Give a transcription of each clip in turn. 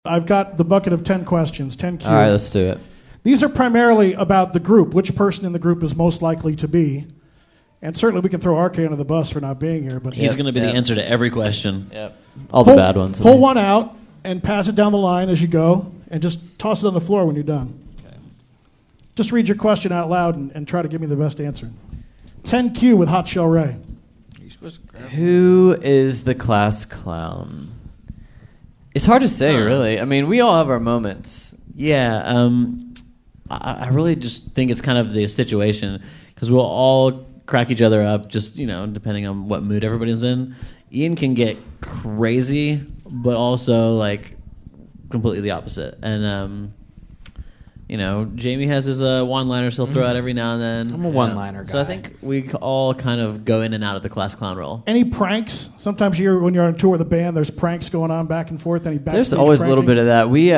I've got the bucket of 10 questions, 10 Q. All right, let's do it. These are primarily about the group, which person in the group is most likely to be. And certainly we can throw RK under the bus for not being here. But He's going to be the answer to every question. Yep. All the bad ones. Pull one out and pass it down the line as you go, and just toss it on the floor when you're done. Okay. Just read your question out loud and try to give me the best answer. 10Q with Hot Chelle Rae. Who is the class clown? It's hard to say, really. I mean, we all have our moments. Yeah, I really just think it's kind of the situation, because we'll all crack each other up, just, depending on what mood everybody's in. Ian can get crazy, but also, like, completely the opposite. And, Jamie has his one-liners he'll throw out every now and then. I'm a one-liner guy. So I think we all kind of go in and out of the class clown role. Any pranks? Sometimes when you're on tour with a band, there's pranks going on back and forth. Any backstage There's always pranking? a little bit of that. We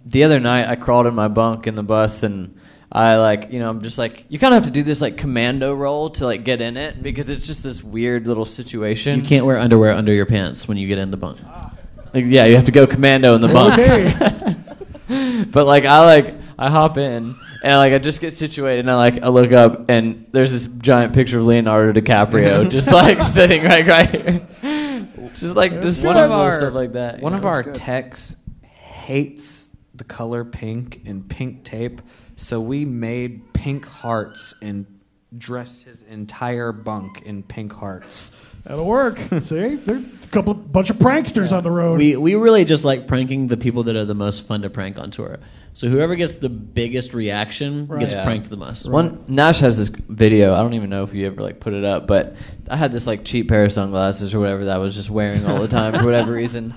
the other night I crawled in my bunk in the bus, and I I'm just like, you kind of have to do this like commando role to like get in it, because it's just this weird little situation. You can't wear underwear under your pants when you get in the bunk. Yeah, you have to go commando in the bunk. Okay. But I hop in and I just get situated, and I look up, and there's this giant picture of Leonardo DiCaprio just sitting right here. Just one of our stuff like that. One of our techs hates the color pink and pink tape, so we made pink hearts and dressed his entire bunk in pink hearts. That'll work. See? There's a bunch of pranksters on the road. We really just like pranking the people that are the most fun to prank on tour. So whoever gets the biggest reaction gets pranked the most. Nash has this video. I don't even know if you ever put it up, but I had this cheap pair of sunglasses or whatever that I was just wearing all the time for whatever reason.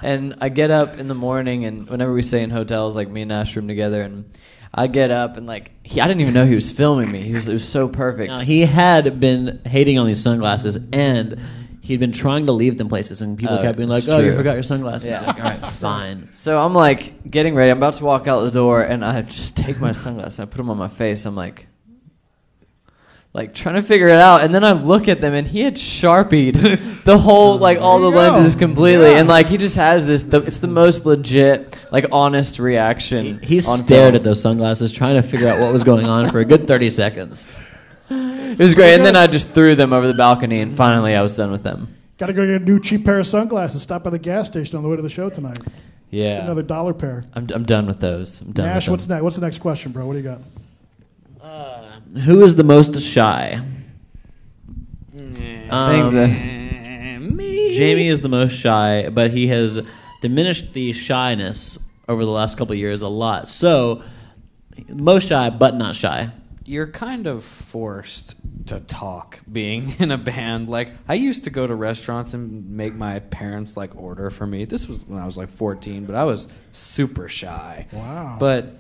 And I get up in the morning, and whenever we stay in hotels, me and Nash room together, and I get up, and I didn't even know he was filming me. It was so perfect. Now, he had been hating on these sunglasses, and he'd been trying to leave them places, and people kept being like, "Oh, you forgot your sunglasses." Yeah. He's like, all right, fine. So I'm getting ready. I'm about to walk out the door, and I just take my sunglasses, and I put them on my face. I'm trying to figure it out, and then I look at them, and he had Sharpied the whole, all the lenses completely, and he just has this. It's the most legit, honest reaction. He stared at those sunglasses, trying to figure out what was going on for a good 30 seconds. It was great, and then I just threw them over the balcony, and finally I was done with them. Got to go get a new cheap pair of sunglasses. Stop by the gas station on the way to the show tonight. Yeah, Get another $1 pair. I'm done with those. I'm done. Nash, with them. what's the next question, bro? What do you got? Who is the most shy? I think Jamie is the most shy, but he has diminished the shyness over the last couple of years a lot. So, most shy, but not shy. You're kind of forced to talk being in a band. I used to go to restaurants and make my parents order for me. This was when I was 14, but I was super shy. Wow. But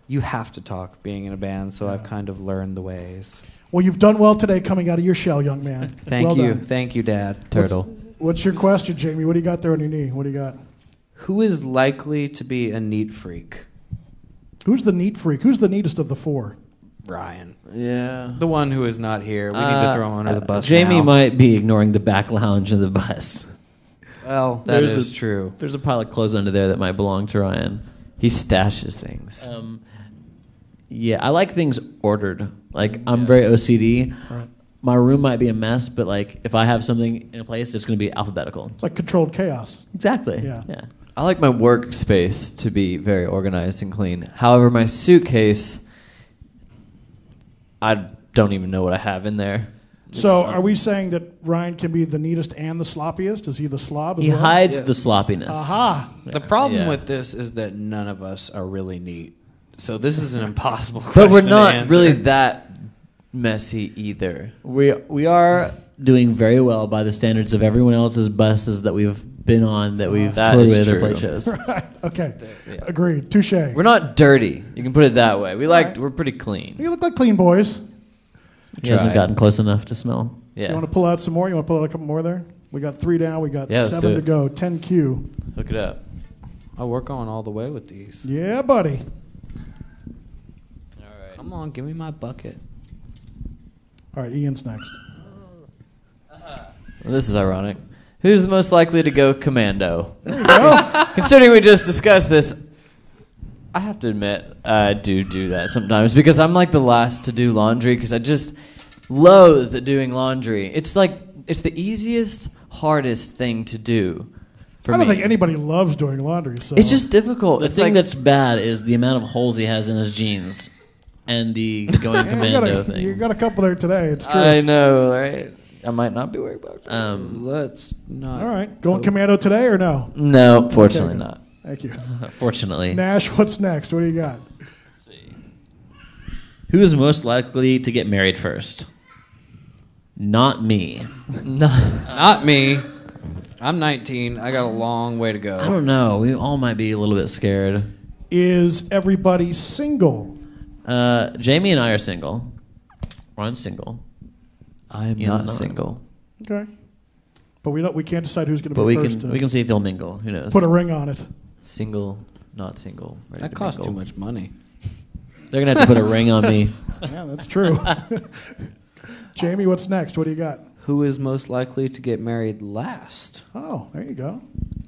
you have to talk being in a band, so I've kind of learned the ways. Well, you've done well today coming out of your shell, young man. Thank you. Thank you, Dad. Turtle. What's your question, Jamie? What do you got there on your knee? What do you got? Who is likely to be a neat freak? Who's the neat freak? Who's the neatest of the four? Ryan. Yeah. The one who is not here. We need to throw him under the bus Jamie now. might be ignoring the back lounge of the bus. Well, that is true. There's a pile of clothes under there that might belong to Ryan. He stashes things. Yeah, I like things ordered. I'm very OCD. Right. My room might be a mess, but if I have something in a place, it's going to be alphabetical. It's like controlled chaos. Exactly. Yeah. I like my workspace to be very organized and clean. However, my suitcase, I don't even know what I have in there. So are we saying that Ryan can be the neatest and the sloppiest? Is he the slob as He well? hides the sloppiness. Aha! The problem Yeah. with this is that none of us are really neat. So this is an impossible question But we're to not answer. really that messy either. We are doing very well by the standards of everyone else's buses that we've been on, that we've That toured is with or true. played shows. Right. Okay. Agreed. Touche. We're not dirty. You can put it that way. We're pretty clean. You look like clean boys. He hasn't Try. gotten close enough to smell. Yeah. You want to pull out some more? You want to pull out a couple more there? We got 3 down. We got Yeah, let's 7 do to it. go. 10Q. Hook it up. Oh, we're going all the way with these. Yeah, buddy. All right. Come on, give me my bucket. All right, Ian's next. Well, this is ironic. Who's the most likely to go commando? Considering we just discussed this, I have to admit, I do that sometimes because I'm like the last to do laundry because I just loathe doing laundry. It's the easiest, hardest thing to do for me. I don't think anybody loves doing laundry. So It's just difficult. The It's thing like, that's bad is the amount of holes he has in his jeans and the going commando thing. You got a couple there today. It's true. I know, right? I might not be wearing boxers. Let's not. All right, going commando today or no? No, fortunately Okay. not. Thank you. Fortunately. Nash, what's next? What do you got? Who is most likely to get married first? Not me. Not me. I'm 19. I got a long way to go. I don't know. We all might be a little bit scared. Is everybody single? Jamie and I are single. Ron's single. I am Ian's not not. single. Okay, but we can't decide who's going to But be we first. can see if he'll mingle. Who knows? Put a ring on it. Single, not single. Ready That to costs too mingle. much money. They're going to have to put a ring on me. Yeah, that's true. Jamie, what's next? What do you got? Who is most likely to get married last? Oh, there you go.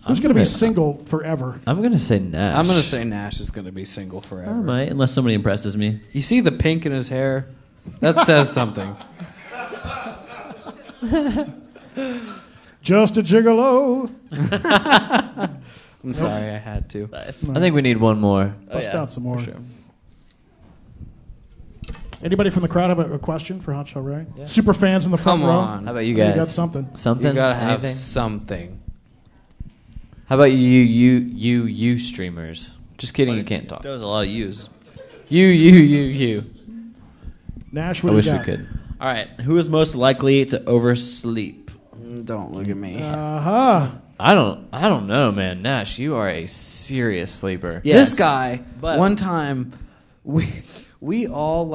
I'm Who's going to be gonna- single forever? I'm going to say Nash. I'm going to say Nash is going to be single I forever. might, unless somebody impresses me. You see the pink in his hair? That says something. Just a gigolo. I'm sorry, I had to. Nice. I think we need one more. Bust out some more. For sure. Anybody from the crowd have a question for Hot Chelle Rae? Yeah. Super fans in the front Come row. on. How about you You guys? got something. Something? You gotta have Anything? something. How about you streamers? Just kidding, you can't talk. There was a lot of U's. You. Nash, I what do wish you we got? could. All right. Who is most likely to oversleep? Don't look at me. Uh-huh. I don't know, man. Nash, you are a serious sleeper. Yes. This guy, But- one time, we all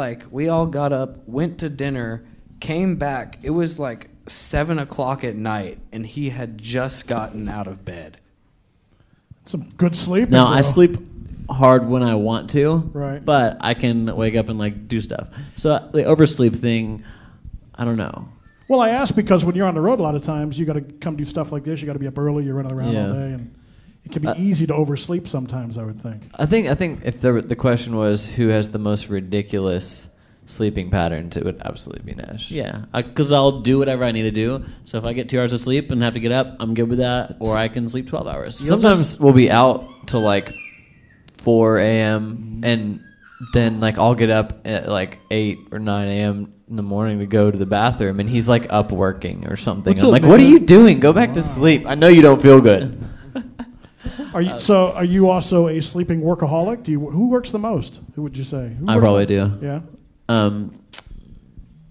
got up, went to dinner, came back. It was like 7 o'clock at night, and he had just gotten out of bed. Some good sleep. Now, I sleep hard when I want to, Right. but I can wake up and like do stuff. So the oversleep thing, I don't know. Well, I asked because when you're on the road a lot of times, you got to come do stuff like this. You got to be up early. You're running around Yeah. all day, and it can be easy to oversleep sometimes, I would think. I think if the question was who has the most ridiculous sleeping patterns, it would absolutely be Nash. Yeah, because I'll do whatever I need to do. So if I get 2 hours of sleep and have to get up, I'm good with that. Or I can sleep 12 hours. Sometimes we'll be out till like 4 a.m. and then like I'll get up at like 8 or 9 a.m. in the morning to go to the bathroom, and he's like up working or something. What's I'm up, like, man? what are you doing? Go back to sleep. I know you don't feel good. Are you also a sleeping workaholic? Who works the most? Who would you say? Who I works probably the- do. Yeah.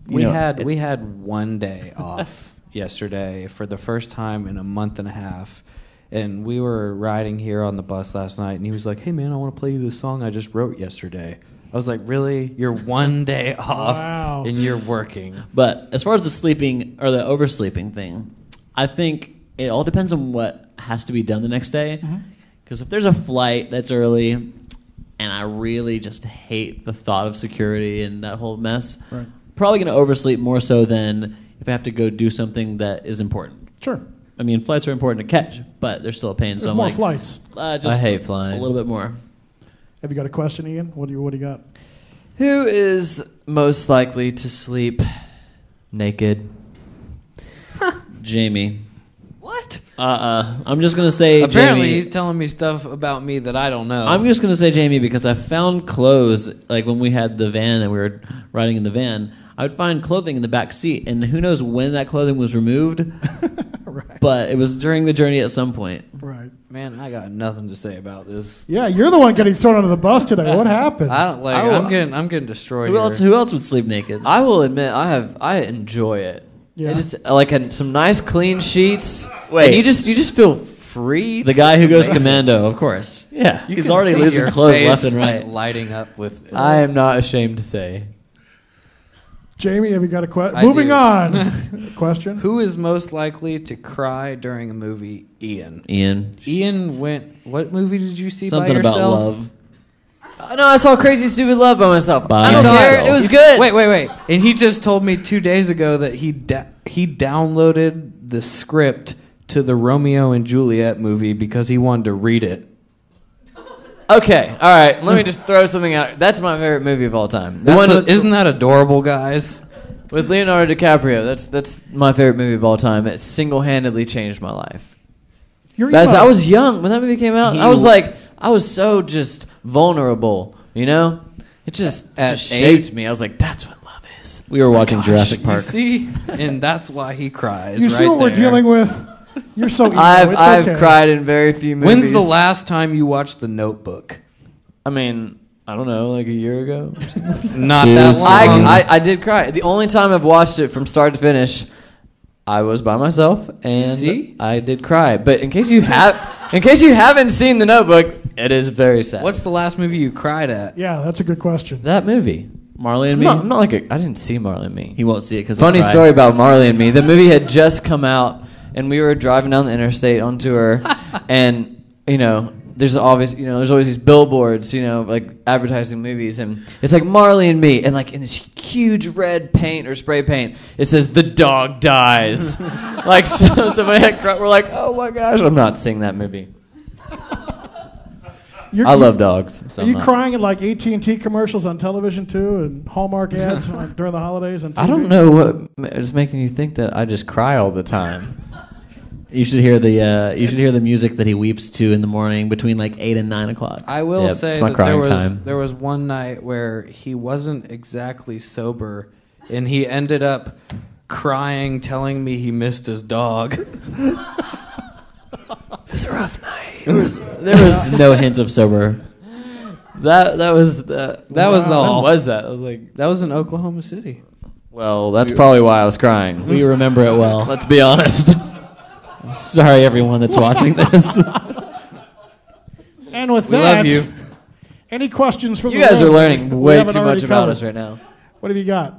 You know, We had one day off yesterday for the first time in a month and a half. And we were riding here on the bus last night, and he was like, "Hey man, I want to play you this song I just wrote yesterday." I was like, "Really? You're one day off Wow. and you're working?" But as far as the sleeping or the oversleeping thing, I think it all depends on what has to be done the next day. Because if there's a flight that's early, and I really just hate the thought of security and that whole mess, Right. probably going to oversleep more so than if I have to go do something that is important. Sure. I mean, flights are important to catch, but they're still a pain. There's so I'm more like, flights. Just I hate flying. a little bit more. Have you got a question, Ian? What do you got? Who is most likely to sleep naked? Jamie. What? I'm just going to say Apparently, Jamie. he's telling me stuff about me that I don't know. I'm just going to say Jamie because I found clothes, like when we had the van and we were riding in the van, I would find clothing in the back seat, and who knows when that clothing was removed, Right. but it was during the journey at some point. Right. Man, I got nothing to say about this. Yeah, you're the one getting thrown under the bus today. What happened? I don't like. I will- I'm getting destroyed. Who else would sleep naked? I will admit, I enjoy it. Yeah. It is, like some nice clean sheets. Wait. And you just feel free. The guy who goes commando, of course. Yeah. You He's can already see losing your clothes face, left and like, right. lighting up with. I am not ashamed to say. Jamie, have you got a question? I Moving do. on. Question? Who is most likely to cry during a movie? Ian. Ian went. What movie did you see Something by about yourself? love. No, I saw Crazy Stupid Love by myself. By I don't myself. care. It was good. Wait. And he just told me 2 days ago that he downloaded the script to the Romeo and Juliet movie because he wanted to read it. Okay, all right. Let me just throw something out. That's my favorite movie of all time. Isn't that adorable, guys? With Leonardo DiCaprio. That's my favorite movie of all time. It single-handedly changed my life. Guys, I was young when that movie came out. I was so just vulnerable, you know? It just shaped me. I was like, that's what love is. We were watching Jurassic Park. You see? And that's why he cries. You see what we're dealing with? You're so emo. I've cried in very few movies. When's the last time you watched The Notebook? I mean, I don't know, like a year ago? Not that long. I did cry. The only time I've watched it from start to finish, I was by myself, and I did cry. But in case you haven't seen The Notebook, it is very sad. What's the last movie you cried at? Yeah, that's a good question. That movie? Marley and Me? I'm not like I didn't see Marley and Me. He won't see it because Funny story about Marley and Me. The movie had just come out, and we were driving down the interstate on tour, and there's always these billboards, like advertising movies, and it's like Marley and Me, and like in this huge red paint or spray paint, it says "The dog dies." Like somebody we're like, oh my gosh, I'm not seeing that movie. I love dogs. So are you crying at like AT&T commercials on television too, and Hallmark ads during the holidays on TV? I don't know what is making you think that I just cry all the time. You should hear the music that he weeps to in the morning between like 8 and 9 o'clock. I will say that there was one night where he wasn't exactly sober, and he ended up crying, telling me he missed his dog. It was a rough night. There was no hint of sober. That was the. That was the. When was that? I was like, that was in Oklahoma City. Well, that's probably why I was crying. We remember it well. Let's be honest. Sorry, everyone that's watching this. And with we that, love you. Any questions from you guys are learning way too much about covered? us right now. What have you got?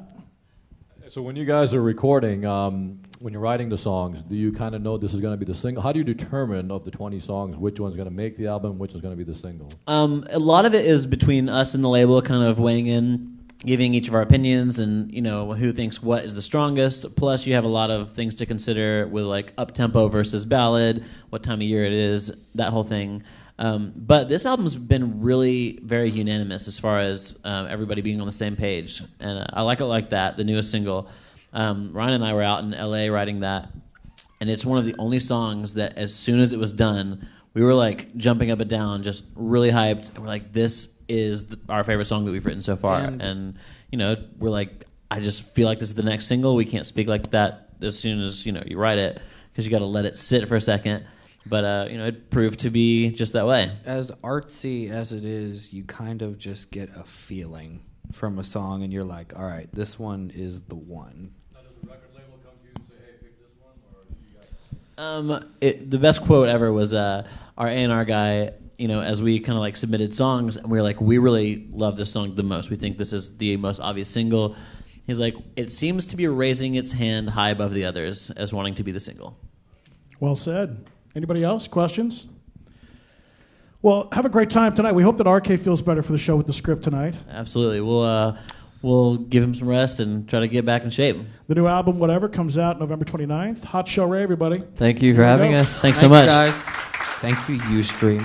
So when you guys are recording, when you're writing the songs, do you kind of know this is going to be the single? How do you determine of the 20 songs which one's going to make the album, which is going to be the single? A lot of it is between us and the label kind of weighing in, giving each of our opinions, and who thinks what is the strongest. Plus you have a lot of things to consider with like up-tempo versus ballad, what time of year it is, that whole thing. But this album's been really very unanimous as far as everybody being on the same page, and I like it like that. The newest single, Ryan and I were out in LA writing that, and it's one of the only songs that as soon as it was done, we were like jumping up and down, just really hyped, and we're like, this is our favorite song that we've written so far. And we're like, I just feel like this is the next single. We can't speak like that as soon as you write it, because you got to let it sit for a second. But it proved to be just that way. As artsy as it is, you kind of just get a feeling from a song, and you're like, all right, this one is the one. Now, does the record label come to you and say, hey, pick this one, or do you guys... The best quote ever was our A&R guy, as we kind of like submitted songs, and we were like, we really love this song the most. We think this is the most obvious single. He's like, it seems to be raising its hand high above the others as wanting to be the single. Well said. Anybody else? Questions? Well, have a great time tonight. We hope that RK feels better for the show with the script tonight. Absolutely. We'll give him some rest and try to get back in shape. The new album, Whatever, comes out November 29th. Hot Chelle Rae, everybody. Thank you for having us. Thanks so much. Guys. Thank you, Ustream.